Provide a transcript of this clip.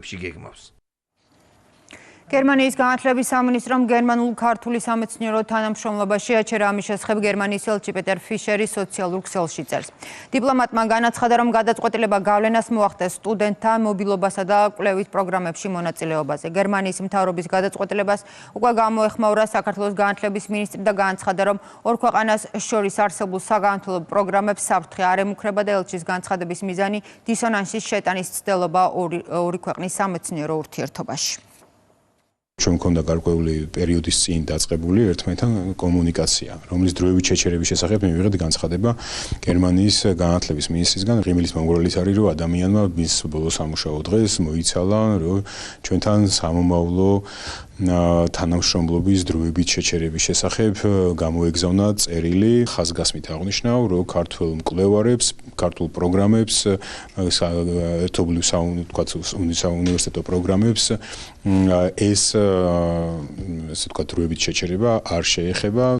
გეგმავს. გერმანიის განათლების სამინისტრომ გერმანულ-ქართული სამეცნიერო თანამშრომლობაში აჩერა ამის შესახებ გერმანიის ელჩი პეტერ ფიშერი სოციალურ ქსელში წერს. დიპლომატმა განაცხადა, რომ გადაწყვეტილება გავლენას მოახდენს სტუდენტთა მობილობასა და კვლევით პროგრამებში მონაწილეობაზე. გერმანიის მთავრობის გადაწყვეტილებას უკვე გამოეხმაურა საქართველოს განათლების მინისტრი და განაცხადა, რომ ორ ქვეყანას შორის არსებულ საგანმანათლებლო პროგრამებს საფრთხე არ ემუქრება და ელჩის განცხადების მიზანი დისონანსის შეტანის ცდელობა ორი ქვეყნის სამეცნიერო ურთიერთობაში. ჩვენ მქონდა გარკვეული პერიოდის წინ დაწყებული ერთმანეთთან კომუნიკაცია, რომლის დროებით შეჩერების შესახებ მივიღეთ განცხადება გერმანიის განათლების მინისტრისგან. ღიმილის მომგვრელის არის, რომ ადამიანმა მის ბოლო სამუშაო დღეს მოიცალა, რომ ჩვენთან სამომავლო თანამშრომლობის დროებით შეჩერების შესახებ გამოეგზავნა წერილი, ხაზგასმით აღნიშნავ, რომ ქართულ მკვლევარებს, ქართულ პროგრამებს, ერთობლივ უნივერსიტეტო პროგრამებს ეს ასე ვთქვათ დროებით შეჩერება არ შეეხება